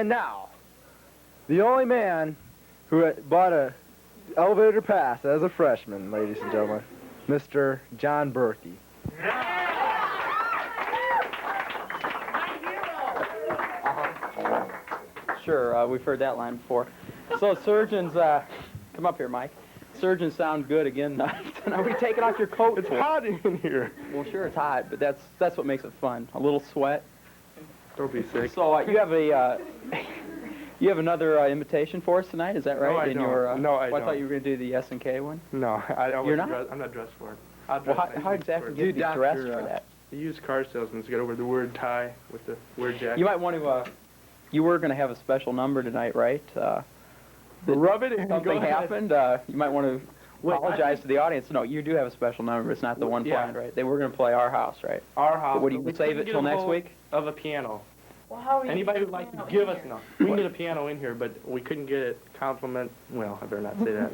And now, the only man who had bought a elevator pass as a freshman, ladies and gentlemen, Mr. John Berkey. Sure, we've heard that line before. So surgeons, come up here, Mike. Surgeons sound good again. Are we taking off your coat? It's hot in here. Well, sure, it's hot, but that's what makes it fun. A little sweat. Don't be sick. So you have a you have another invitation for us tonight. Is that right? No, I don't. No, I I thought don't. you were going to do the S&K one. No, You're not? I'm not dressed for it. Well, how exactly do you get dressed for that? The used car salesmen get over the word tie with the word jacket. You might want to. You were going to have a special number tonight, right? Rub it in. Something happened. You might want to apologize to the audience. No, you do have a special number. It's not the one planned, right? They were going to play Our House, right? Our House. What do you save it till next week? Of a piano. Well, how are you Anybody who'd like to give us no. We can get a piano in here, but we couldn't get it compliment. Well, I better not say that.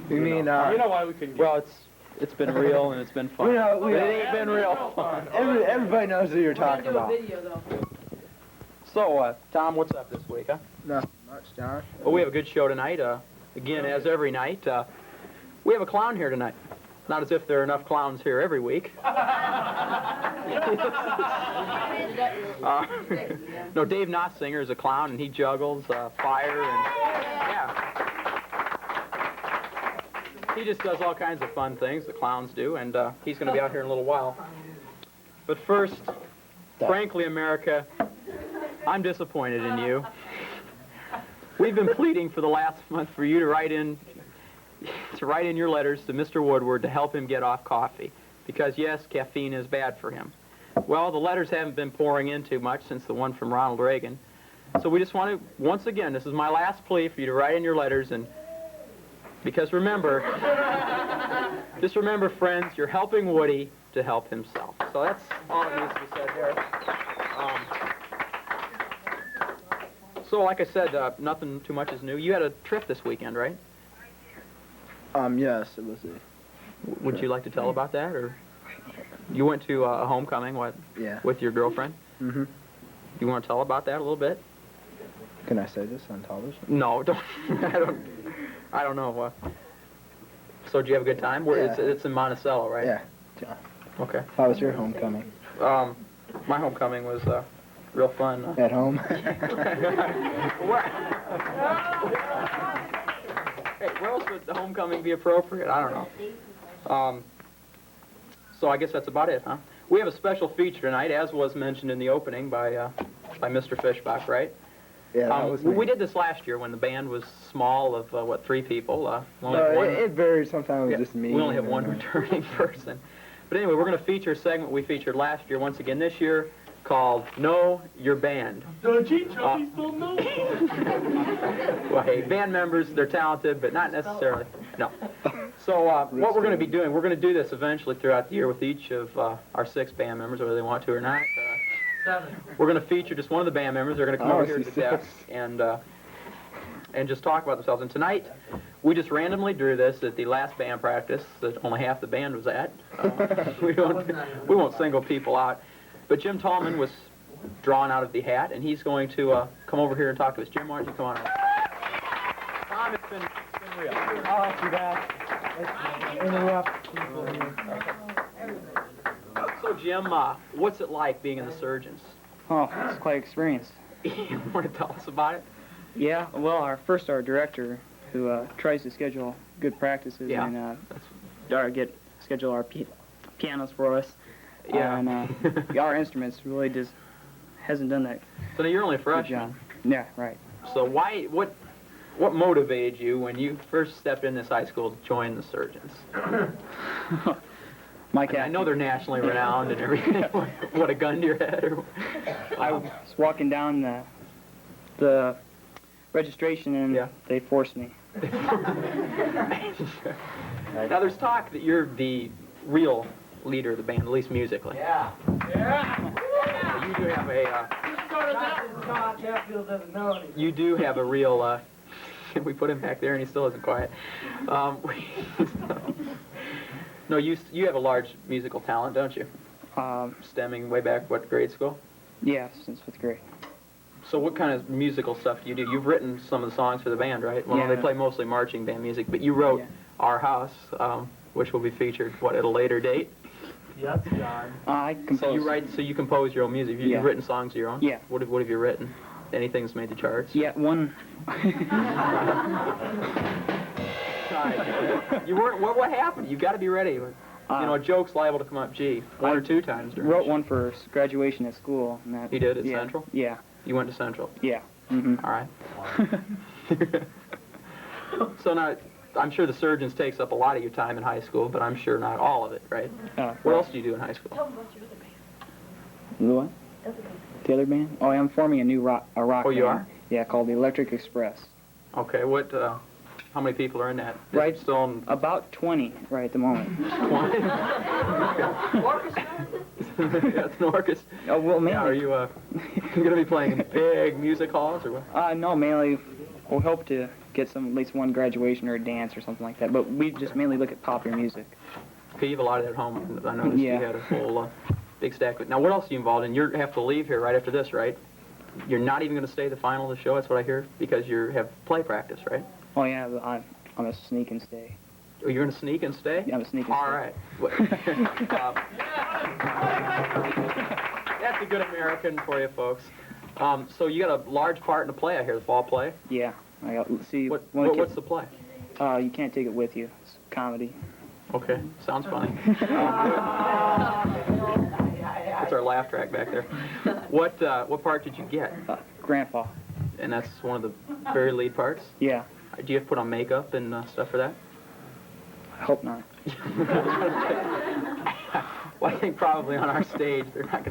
You mean, you know why we couldn't get Well, it's been real and it's been fun. We know, But it ain't been real fun. everybody knows who you're We're gonna talking do about. a video, though. So, Tom, what's up this week, huh? Not much, John. Well, we have a good show tonight. Again, as every night, we have a clown here tonight. Not as if there are enough clowns here every week. No, Dave Notsinger is a clown, and he juggles fire and yeah. He just does all kinds of fun things the clowns do, and he's going to be out here in a little while. But first, frankly, America, I'm disappointed in you. We've been pleading for the last month for you to write in your letters to Mr. Woodward to help him get off coffee, because yes, caffeine is bad for him. Well, the letters haven't been pouring in too much since the one from Ronald Reagan. So we just want to, once again, this is my last plea for you to write in your letters, and because remember, just remember, friends, you're helping Woody to help himself. So that's all that needs to be said there. So like I said, nothing too much is new. You had a trip this weekend, right? Yes, it was a... Would you like to tell about that, or you went to a homecoming, what? Yeah. With your girlfriend? Mm-hmm. You want to tell about that a little bit? Can I say this on television? No, don't. I don't know. So did you have a good time? Yeah. It's in Monticello, right? Yeah. John. Okay. How was your homecoming? My homecoming was real fun. At home? Hey, where else would the homecoming be appropriate? I don't know. So I guess that's about it, huh? We have a special feature tonight, as was mentioned in the opening by Mr. Fishbach, right? Yeah, that was me. We did this last year when the band was small of, 3 people. No, it varied. Sometimes it was just me. We only have one returning person. But anyway, we're going to feature a segment we featured last year, once again this year, called Know Your Band. Don't you chubbies don't know? Well, hey, band members, they're talented, but not necessarily. No. So what we're going to be doing, we're going to do this eventually throughout the year with each of our 6 band members, whether they want to or not. 7. We're going to feature just one of the band members. They're going to come over here to the desk and just talk about themselves. And tonight, we just randomly drew this at the last band practice that only half the band was at. We won't single people out. But Jim Tallman was drawn out of the hat, and he's going to come over here and talk to us. Jim, why don't you come on over? Tom, it's been real. I'll let you back. Interrupt people here. So, Jim, what's it like being in the Surgeons? Oh, it's quite an experience. You want to tell us about it? Yeah, well, our director, who tries to schedule good practices and schedule our pianos for us. Yeah. And our instruments really just hasn't done that. So now you're only a Good freshman. job. Yeah, right. So what motivated you when you first stepped in this high school to join the Surgeons? I know they're nationally renowned and everything. What, a gun to your head? Or, I was walking down the registration and they forced me. Now there's talk that you're the real leader of the band, at least musically. Yeah. You do have you do have a real. We put him back there and he still isn't quiet. No, you have a large musical talent, don't you? Stemming way back, what, grade school? Yeah, since 5th grade. So what kind of musical stuff do you do? You've written some of the songs for the band, right? Well, Yeah. they play mostly marching band music, but you wrote Yeah. Our House, which will be featured, at a later date? Yes, John. I compose. So you compose your own music. You've Yeah. written songs of your own? Yeah. What have you written? Anything that's made the charts? Yeah, one. You weren't. What happened? You've got to be ready. A joke's liable to come up. Gee, one or two times. During Wrote the show. one for graduation at school. And that, You did at yeah, Central? Yeah. You went to Central. Yeah. Mm-hmm. All right. So now, I'm sure the Surgeons takes up a lot of your time in high school, but I'm sure not all of it, right? What else do you do in high school? The what? The other band? Oh, I'm forming a new rock Oh, you band. are? Yeah, called the Electric Express. Okay. How many people are in that? Is Right. it still in About 20 right at the moment. 20? Yeah, it's an orchestra. Oh, well, mainly. Yeah, are you going to be playing in big music halls or what? No, mainly we hope to get at least one graduation or a dance or something like that. But we just mainly look at popular music. Okay, you have a lot of that at home. I noticed Yeah. you had a whole big stack. Now, what else are you involved in? You have to leave here right after this, right? You're not even going to stay the final of the show, that's what I hear, because you have play practice, right? Oh yeah, but I'm a sneak and stay. Oh, you're going to sneak and stay? Yeah, I'm a sneak and All stay. right. That's a good American for you, folks. So you got a large part in the play, I hear, the fall play. Yeah, I got. See, What's the play? You can't take it with you. It's comedy. Okay, sounds funny. That's our laugh track back there. What part did you get? Grandpa. And that's one of the very lead parts? Yeah. Do you have to put on makeup and stuff for that? I hope not. Well, I think probably on our stage they're not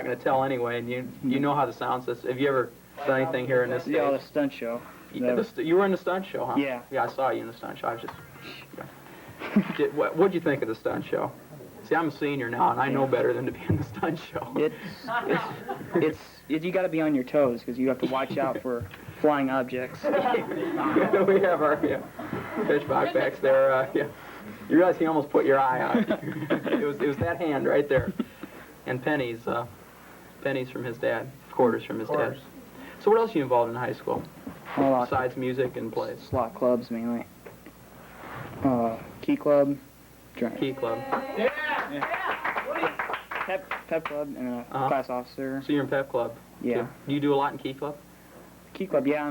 gonna tell anyway. And you know how the sound system. Have you ever done anything here in this stage? Yeah, the stunt show. You were in the stunt show, huh? Yeah. Yeah, I saw you in the stunt show. I was just. What'd you think of the stunt show? See, I'm a senior now, and I know better than to be in the stunt show. It's you got to be on your toes because you have to watch out for flying objects. We have our fish backpacks there. Yeah. You realize he almost put your eye out. It was that hand right there, and pennies from his dad, quarters from his dad. So what else are you involved in high school besides music and plays? Slot clubs mainly. Key club. Key club. Pep club and a class officer. So you're in pep club. Yeah. Too. Do you do a lot in key club? Key club. Yeah,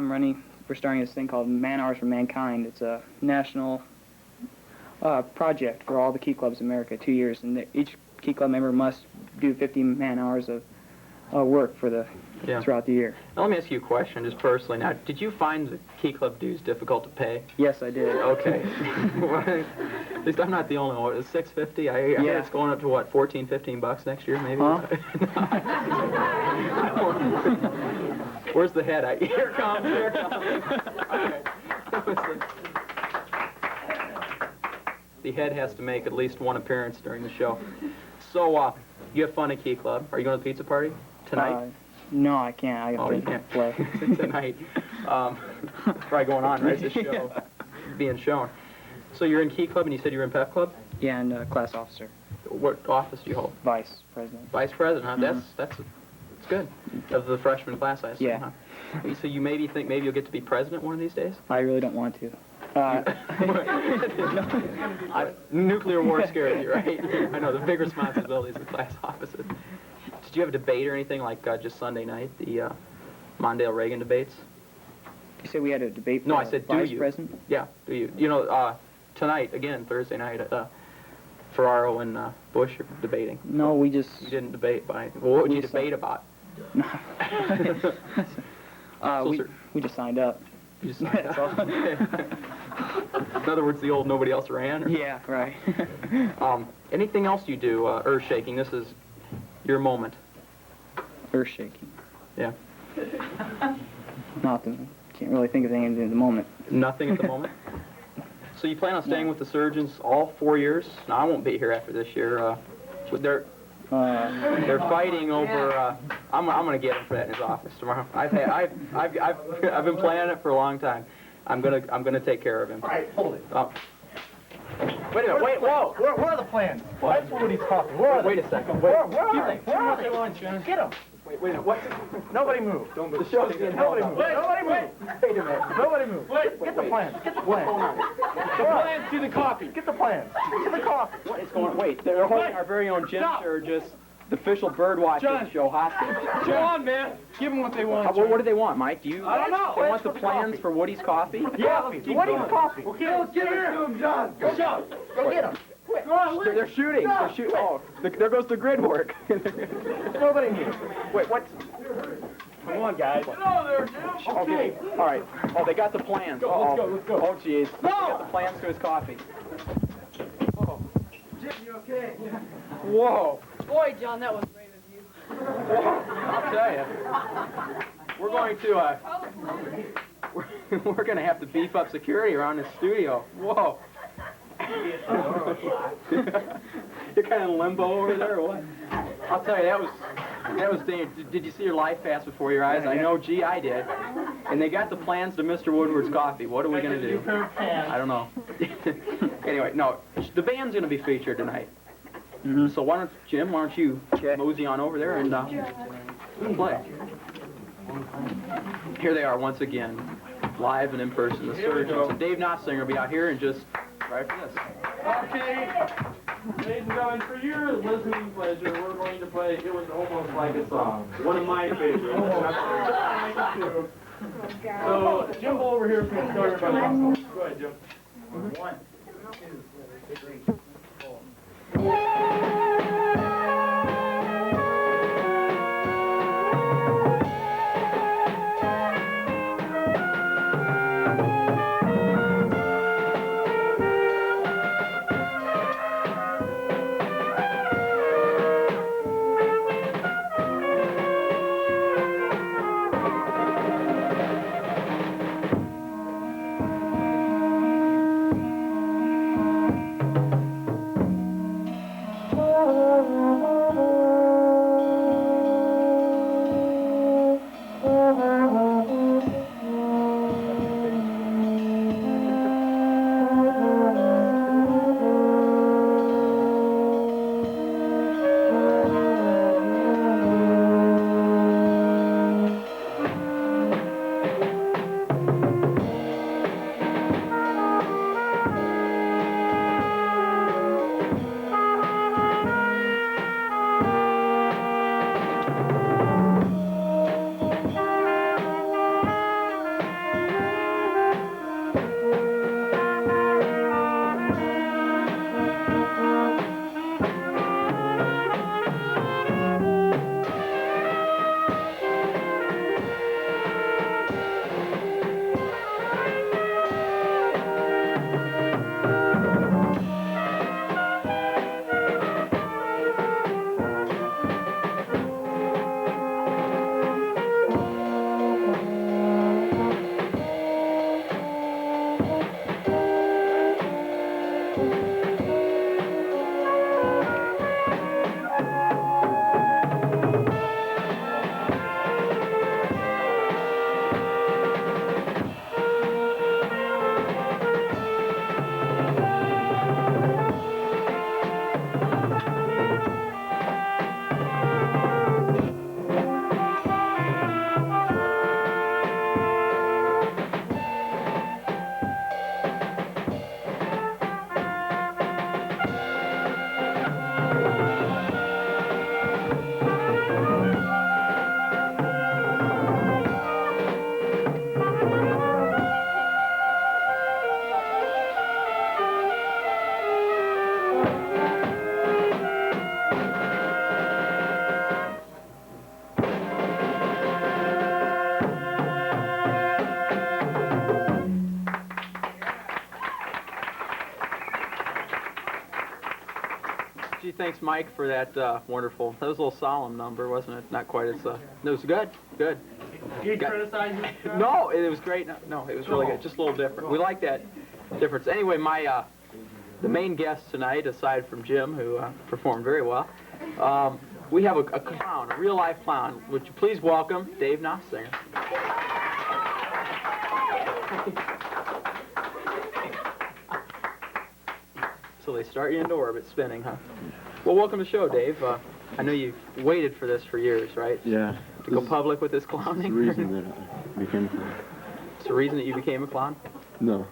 we're starting this thing called Man Hours for Mankind. It's a national project for all the key clubs in America, 2 years, and each key club member must do 50 man hours of work throughout the year. Now let me ask you a question, just personally. Now, did you find the key club dues difficult to pay? Yes, I did. Okay. At least I'm not the only one. It's $650. I hear it's going up to what, $14, $15 next year, maybe. Huh? Where's the head? Here it comes. Here it comes. Okay. The head has to make at least one appearance during the show. So, you have fun at Key Club. Are you going to the pizza party tonight? No, I can't. I you got to can't play. tonight. It's probably going on, right? It's a show being shown. So you're in Key Club, and you said you were in Pep Club? Yeah, and class officer. What office do you hold? Vice president. Vice president, huh? That's good. Of the freshman class, I assume, Yeah. huh? So you maybe think maybe you'll get to be president one of these days? I really don't want to. Nuclear war scares you, right? I know, the big responsibilities of class offices. Did you have a debate or anything like just Sunday night, the Mondale-Reagan debates? You said we had a debate. No, for I said, do vice you? president? Yeah, do you? You know, tonight, again, Thursday night, Ferraro and Bush are debating. No, we just. You didn't debate by anything. Well, what would you debate about? We just signed up. You just signed up. In other words, the old nobody else ran? Or? Yeah, right. Anything else you do, earth-shaking? This is your moment. Earth shaking. Yeah. Nothing. Can't really think of anything at the moment. Nothing at the moment? So you plan on staying with the Surgeons all 4 years? No, I won't be here after this year. They're fighting over. I'm gonna get him for that in his office tomorrow. I've been planning it for a long time. I'm gonna take care of him. All right, hold it. Wait a minute. Wait. Whoa. Where are the plans? That's what he's talking. Where are they? Wait a second. Where are they? Where are they? Get them. Wait a minute, what? Nobody move. Don't move. The show's getting held up. Nobody move. Wait a minute. Nobody move. Get the plans. Get the plans. The plans to the coffee. Get the plans. To the coffee. What is going on? Wait, they're holding our very own Jim Sturgis, the official bird watching John. show hostage. Come on, man. Give them what they want. What do they want, Mike? Do you? I don't know. They want the plans for Woody's coffee? Yeah, Woody's coffee. Okay, let's give it to him, John. Go, John. Go get him. Go on, They're shooting. They're shooting. Oh, there goes the grid work. Nobody moves. Wait, what? Come on, guys. No, there, Jim. Okay. All right. Oh, they got the plans. Let's go, let's go. Oh, jeez. No! They got the plans to his coffee. Jim, you okay? Whoa. Boy, John, that was brave of you. I'll tell you. We're going to, we're going to have to beef up security around this studio. Whoa. You're kind of in limbo over there, or what? I'll tell you, that was dangerous. Did you see your life pass before your eyes? I know, gee, I did. And they got the plans to Mr. Woodward's coffee. What are we going to do? I don't know. Anyway, no, the band's going to be featured tonight. So Jim, why don't you mosey on over there and play. Here they are once again, live and in person, the Surgeons. And Dave Nossinger will be out here and just right for this. Okay. Ladies and gentlemen, for your listening pleasure, we're going to play It Was Almost Like a Song. One of my favorites. So, Jim over here can start everybody off. Go ahead, Jim. 1, 2, 3, 4. Gee, thanks, Mike, for that wonderful. That was a little solemn number, wasn't it? Not quite as. No, it was good. Good. You criticize me? No, it was great. No, it was really good. Just a little different. We like that difference. Anyway, the main guest tonight, aside from Jim, who performed very well, we have a clown, a real-life clown. Would you please welcome Dave Nossinger? So they start you into orbit spinning, huh? Well, welcome to the show, Dave. I know you've waited for this for years, right? Yeah. To go This public with this is the clowning? reason that I became a clown. It's the reason that you became a clown? No.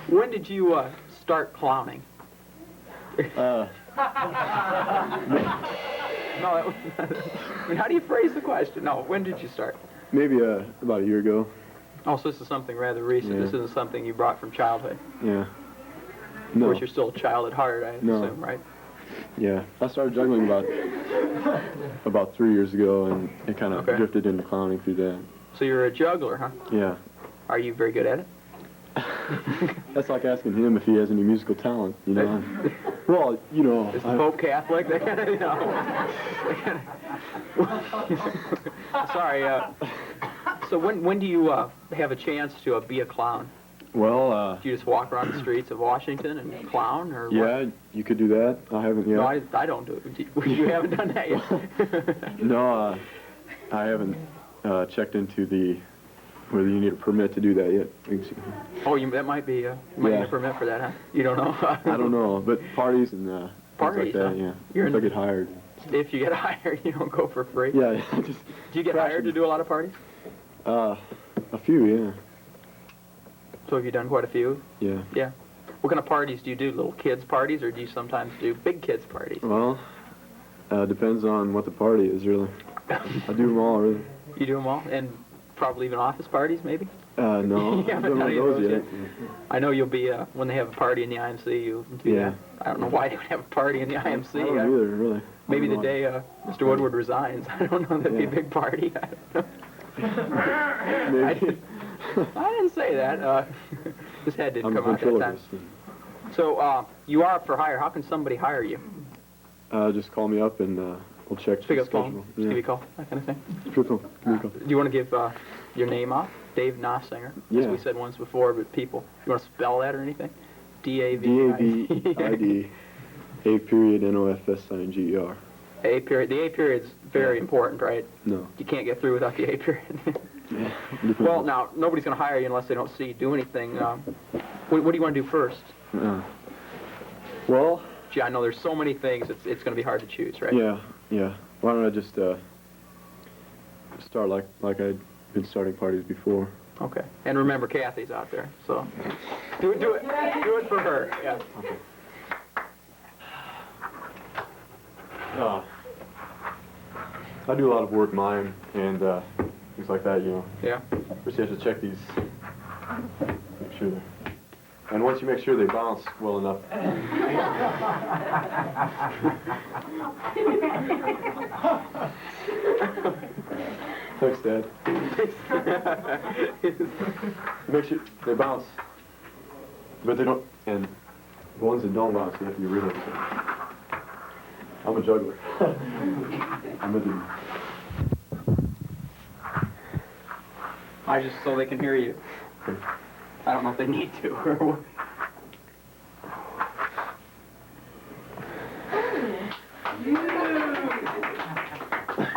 When did you start clowning? No, that was I mean, how do you phrase the question? No, when did you start? Maybe about a year ago. Oh, so this is something rather recent. Yeah. This isn't something you brought from childhood. Yeah. Of No. course, you're still a child at heart, I No. assume, right? Yeah. I started juggling about 3 years ago, and it kind of Okay. drifted into clowning through that. So you're a juggler, huh? Yeah. Are you very good at it? That's like asking him if he has any musical talent, you know. Well, you know. Is the Pope Catholic? They kind of, you know. Sorry. So when do you have a chance to be a clown? Well, Do you just walk around the streets of Washington and clown, or what? yeah, you could do that. I haven't yet. No, I don't do it. You haven't done that yet. No, I haven't checked into whether you need a permit to do that yet. Oh, that might be. You might need Yeah. a permit for that, huh? You don't know. I don't know, but parties and things Parties, like that, huh? yeah. You're If I get hired. If you get hired, you don't go for free. Yeah, just Do you get hired to do a lot of parties? a few, yeah. So have you done quite a few? Yeah. Yeah. What kind of parties do you do? Little kids parties, or do you sometimes do big kids parties? Well, depends on what the party is, really. I do them all, really. You do them all, and probably even office parties, maybe. No, You I haven't haven't done done any of those those yet. I know you'll be when they have a party in the IMC. You do Yeah. that. I don't know why they would have a party in the IMC. I don't either, really. Maybe I the don't know. day Mr. Woodward resigns. I don't know. That'd be a Yeah. big party. I don't know. Maybe. I didn't say that. Just head didn't I'm a come out that time. ventriloquist. So you are up for hire. How can somebody hire you? Just call me up and we'll check Pick the up the phone, schedule. just give you a call, that kind of thing. Sure, cool. Give me a call. Do you want to give your name off? Dave Nossinger. Yeah. As we said once before, but people. You want to spell that or anything? D-A-V-I-D, A period, N-O-F-S-I-N-G-E-R. A period. The A period's very important, right? No. You can't get through without the A period. Yeah. Well, now, nobody's going to hire you unless they don't see you do anything. What do you want to do first? Well, Gee, I know there's so many things, it's going to be hard to choose, right? yeah. Why don't I just start like I'd been starting parties before? Okay. And remember, Kathy's out there, so do it for her. Yeah. I do a lot of work mine and things like that, you know. Yeah. First you have to check these, make sure they're... And once you make sure they bounce well enough... Thanks, Dad. Make sure they bounce, but they don't, and the ones that don't bounce, you have to get rid of them. I'm a juggler. I'm a dude. Just so they can hear you. Okay. I don't know if they need to or what.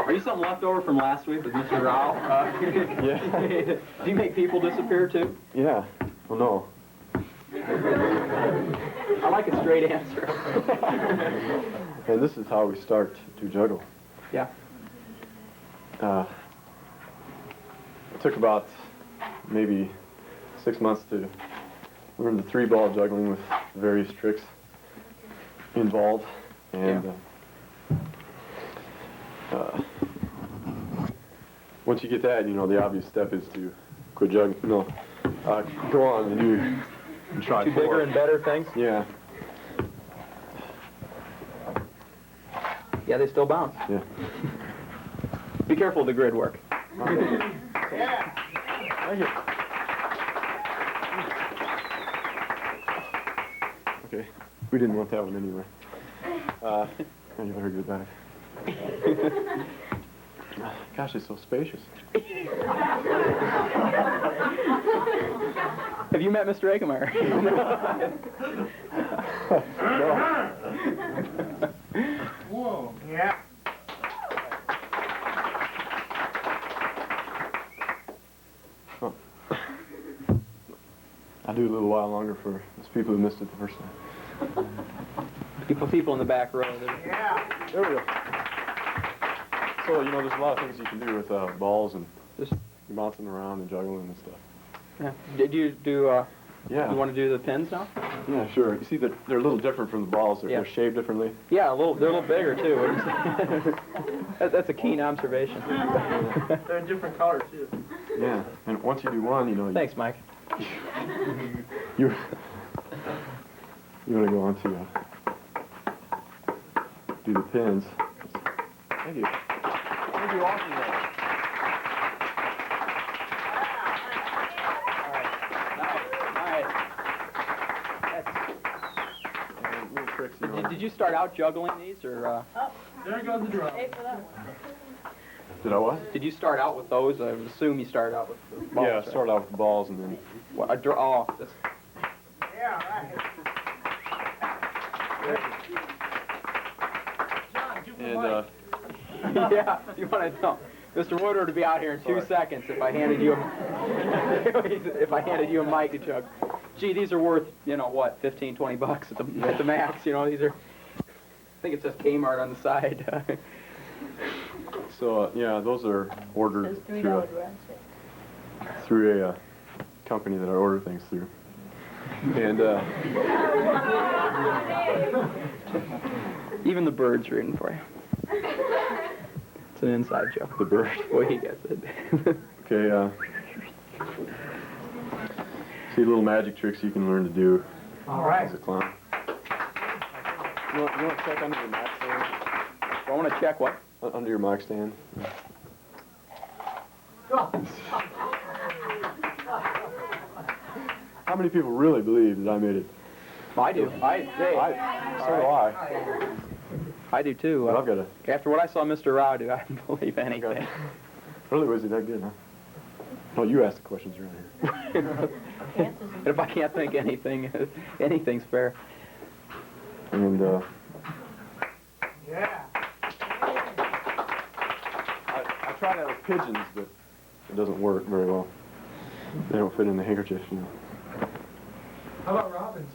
Are you something left over from last week with Mr. Rao? Yeah. Do you make people disappear too? Yeah. Well, no. I like a straight answer. And this is how we start to juggle. Yeah. It took about maybe 6 months to learn the 3-ball juggling with various tricks involved. And once you get that, you know, the obvious step is to quit juggling. No, go on and try Do bigger and better things? Yeah. Yeah, they still bounce. Yeah. Be careful of the grid work. Okay. We didn't want that one anyway. You better get back. Gosh, it's so spacious. Have you met Mr. Egemeyer? Whoa. Yeah. I'll do a little while longer for those people who missed it the first time. People in the back row. There we go. So, you know, there's a lot of things you can do with balls and Just bouncing around and juggling and stuff. yeah. Did you do? Yeah. You want to do the pins now? Yeah, sure. You see that they're a little different from the balls. They're shaped differently. Yeah, they're a little bigger too. That's a keen observation. They're a different color, too. Yeah. And once you do one, you know, Thanks, Mike. you want to go on to do the pins. Thank you. Thank you, awesome. Little tricks, you know. Did you start out juggling these, or There goes the drum. Hey for that. Did I what? did you start out with those? I would assume you started out with the balls. Yeah, right? start out with the balls and then. What, oh, that's, Yeah, right. John, give him the And mic. yeah. You want to know? Mr. Woodward would be out here in 2 seconds if I handed you a mic to chug. Gee, these are worth, you know, what, 15, 20 bucks at the max. You know, these are. I think it says Kmart on the side. so yeah, those are ordered Says $3 grand. through a company that I order things through. And Even the bird's rooting for you. It's an inside joke. the bird. Boy, he gets it. Okay, see little magic tricks you can learn to do All right. as a clown. You want to check under your mic stand? I want to check what? Under your mic stand. How many people really believe that I made it? I do. So do I. I do too. But I've got to. After what I saw Mr. Rao do, I don't believe anything. Really, was he that good, huh? No, you ask the questions around here. If I can't think anything, anything's fair. And Yeah. I tried that with pigeons, but it doesn't work very well. They don't fit in the handkerchief, you know. How about Robin's?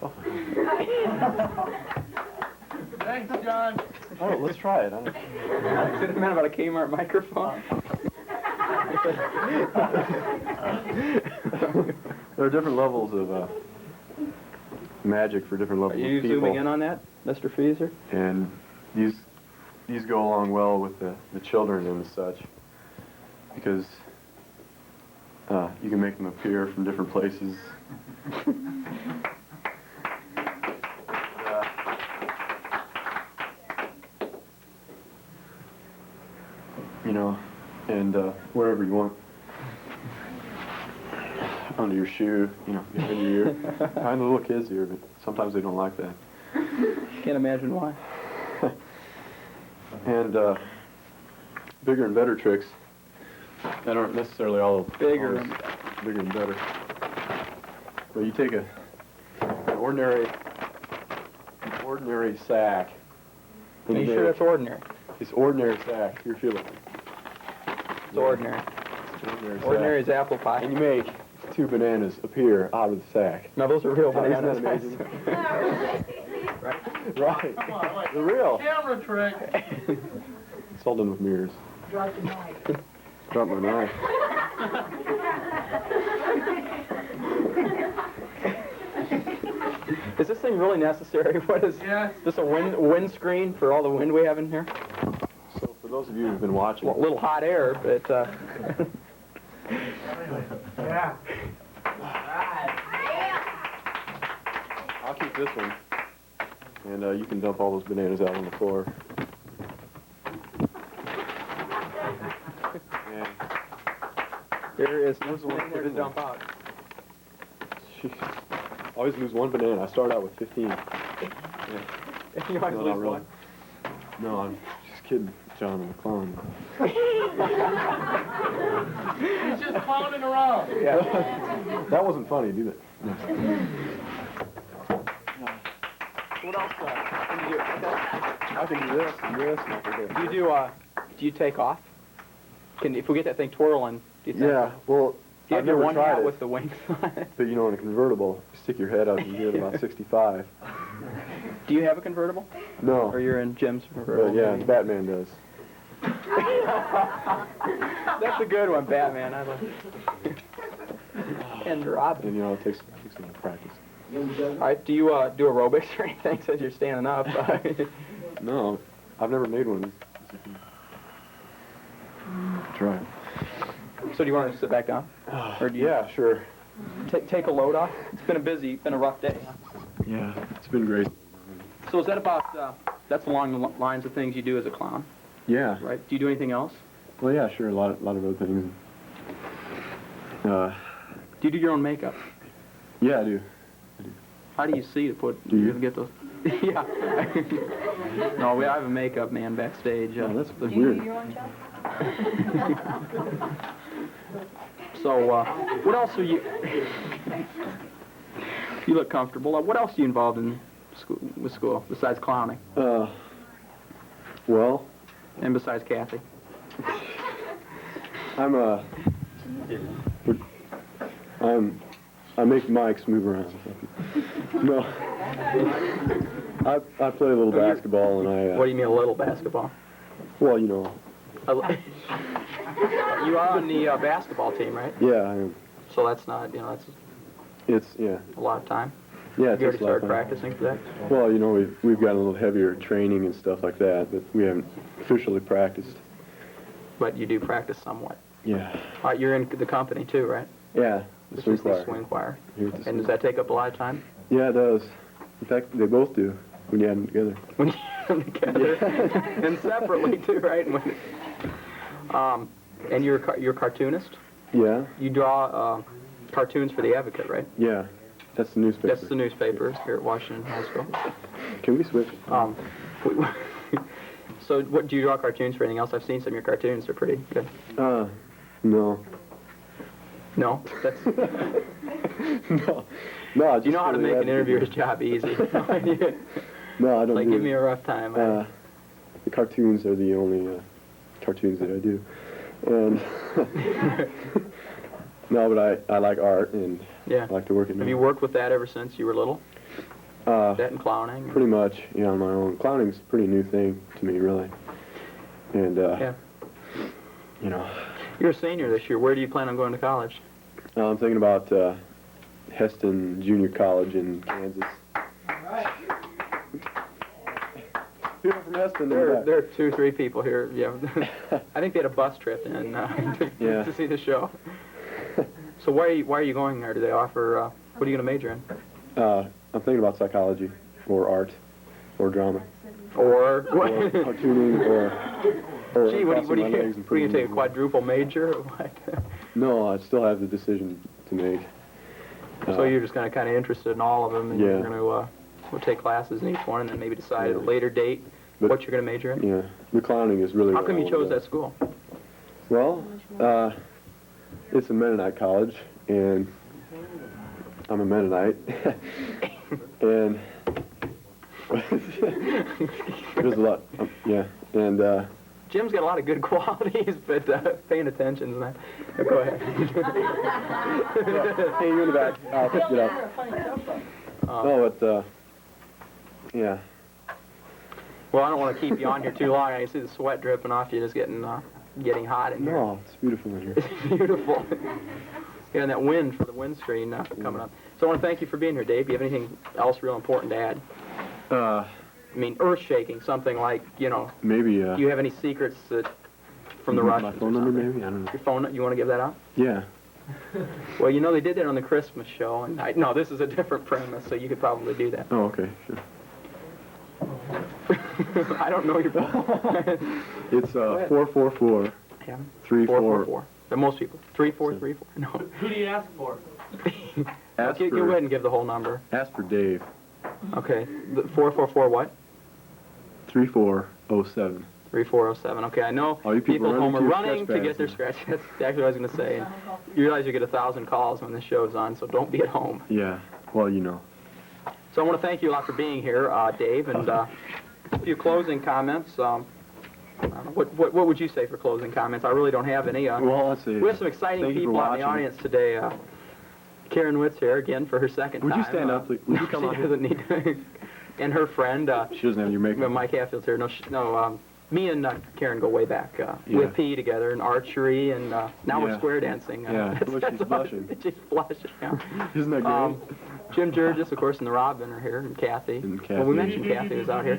Thanks, John. Oh, let's try it. I don't... Is it meant about a Kmart microphone? There are different levels of magic for different Are levels you of people. zooming in on that, Mr. Feeser? And these go along well with the children and such, because you can make them appear from different places. You know, and wherever you want. Under your shoe, you know, behind your ear. Behind the little kids' ear, but sometimes they don't like that. Can't imagine why. And bigger and better tricks that aren't necessarily all Bigger always bigger and better. But you take an ordinary sack. Are you sure that's ordinary? It's ordinary sack. Here, feel it. It's ordinary. It's ordinary sack. Ordinary as apple pie. And you make 2 bananas appear out of the sack. Now those are real Isn't that bananas. amazing? Right. Right. Come on, like They're real. camera trick. It's all done with mirrors. Drop the mic. Drop my knife. Is this thing really necessary? What is Yes. this, a wind screen for all the wind we have in here? So for those of you who've been watching, Well, a little hot air, but Yeah. I'll keep this one, and you can dump all those bananas out on the floor. And there is Where's the one nothing there put to in dump out. Jeez. Always lose 1 banana. I start out with 15. Yeah. You always No, lose not really. one. No, I'm just kidding, John and the clown. He's just clowning around. Yeah. That wasn't funny, did it? What else can you do? I can do this and this and I can do Do you take off? If we get that thing twirling, do you think? Yeah, well, Do you have I've your never one tried hat it. with the wings on it? But you know, in a convertible, you stick your head up and get about 65. Do you have a convertible? No. Or you're in Jim's convertible? But yeah, Batman does. That's a good one, Batman. I like it. And Robin. And you know, it takes a lot of practice. All right, do you do aerobics or anything since you're standing up? No, I've never made one. Try. So do you want to sit back down? Or do you Yeah, sure. take a load off? It's been a rough day. Yeah, it's been great. So is that about, that's along the lines of things you do as a clown, Yeah. right? Do you do anything else? Well, yeah, sure. A lot of other things. Do you do your own makeup? Yeah, I do. How do you see to put, Do you? get those? Yeah. No, I have a makeup man backstage. Oh, that's Do you weird. do your own job? So, what else are you, you look comfortable. What else are you involved in with school besides clowning Well, and besides Kathy? I make mics move around. No. I play a little basketball and I, What do you mean a little basketball? well, you know, You are on the basketball team, right? yeah, I am. So that's not, that's Yeah, a lot of time. yeah, Have it you takes already a lot of started time. practicing for that? Well, you know, we've got a little heavier training and stuff like that, but we haven't officially practiced. But you do practice somewhat. Yeah. All right, you're in the company too, right? Yeah, the Which swing is the choir. swing choir. Here at the And swing- does that take up a lot of time? Yeah, it does. In fact, they both do when you add them together. When you get them together and separately too, right? And you're a cartoonist. Yeah, You draw cartoons for the Advocate, right? yeah. That's the newspaper. That's the newspaper here at Washington High School. Can we switch? So, what do you draw cartoons for anything else? I've seen some of your cartoons; they're pretty good. No. No, that's. No. No, You know how to make an interviewer's job easy. No, I don't Like, do give it. me a rough time. The cartoons are the only cartoons that I do. And no, but I like art and Yeah. I like to work at Have you night. worked with that ever since you were little? That and clowning? Pretty much, yeah, on my own. Clowning's a pretty new thing to me, really. And, Yeah. you know, You're a senior this year. Where do you plan on going to college? I'm thinking about Heston Junior College in Kansas. People from Heston, There are 2 or 3 people here. Yeah. I think they had a bus trip in Yeah. to see the show. So why are you going there? Do they offer? What are you going to major in? I'm thinking about psychology, or art, or drama, Or or cartooning, or Gee, what crossing do my you legs and what do you putting take a them- quadruple major or what? No, I still have the decision to make. So you're just kind of interested in all of them, and you're Yeah. going to we'll take classes in each one, and then maybe decide at a Yeah. later date But- what you're going to major in. Yeah, the clowning is really. How what come I you wanna chose do. that school? Well, it's a Mennonite college, and I'm a Mennonite, and there's a lot. Yeah, and Jim's got a lot of good qualities, but paying attention's not. Go ahead. hey, you in the back. I'll pick it up. No, but yeah. Well, I don't want to keep you on here too long. I can see the sweat dripping off you, just getting hot in here. No, it's beautiful in here. It's beautiful. Yeah, and that wind for the windscreen coming up. So I want to thank you for being here, Dave. Do you have anything else real important to add? I mean, earth-shaking, something like, Maybe. do you have any secrets from the Russians? My phone or number, something? maybe. I don't know. Your phone? You want to give that out? Yeah. Well, they did that on the Christmas show, and no, this is a different premise, so you could probably do that. Oh, okay, sure. I don't know your phone. It's ahead. 444 Yeah. 34. 444. But most people. 3434. No. Who do you ask for? Ask Go for, ahead and give the whole number. ask for Dave. Okay. The 444 what? 3407. 3407. Okay, I know All you people at home are running running to your to get their scratch scratch. That's exactly what I was going to say. And you realize you get 1,000 calls when this show's on, so don't be at home. Yeah. Well, you know. So I want to thank you a lot for being here, Dave, and a few closing comments. don't know. What would you say for closing comments? I really don't have any. Well, let's see. We have some exciting Thank you for people out in the watching. audience today. Karen Witt's here again for her second Would time. you stand up, please? Would you come she out here? doesn't need to. And her friend, She doesn't have your makeup. Mike Hatfield's here. No, me and Karen go way back. With P together in archery, and now we're Yeah. square dancing. Yeah, look, she's blushing. She's blushing, yeah. Isn't that great? Jim Jurgis, of course, and the Robin are here, and Kathy. And Well, we Kathy. mentioned Kathy was out here.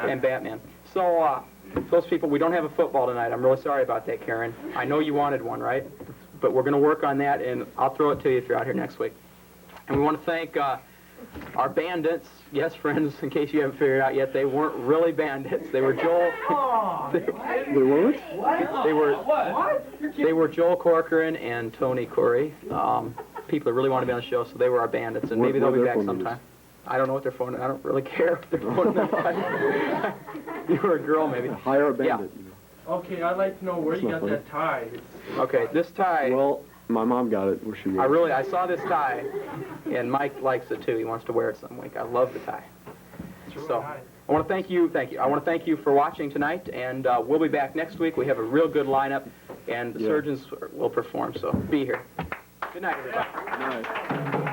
And Batman. So, those people, we don't have a football tonight. I'm really sorry about that, Karen. I know you wanted one, right? But we're going to work on that, and I'll throw it to you if you're out here next week. And we want to thank our bandits. Yes, friends, in case you haven't figured it out yet, they weren't really bandits. They were Joel. They weren't? They were Joel Corcoran and Tony Corey. People that really want to be on the show, so they were our bandits, and maybe they'll be back sometime. I don't know what they're phoning. I don't really care if they're phoning them. You were a girl, maybe. Hire a bandit. Okay, I'd like to know where you got that tie. Okay, this tie. Well, my mom got it where she was. I saw this tie, and Mike likes it too. He wants to wear it some week. I love the tie. So, I want to thank you. I want to thank you for watching tonight, and we'll be back next week. We have a real good lineup, and the surgeons will perform. So, be here. Good night, everybody. Good night.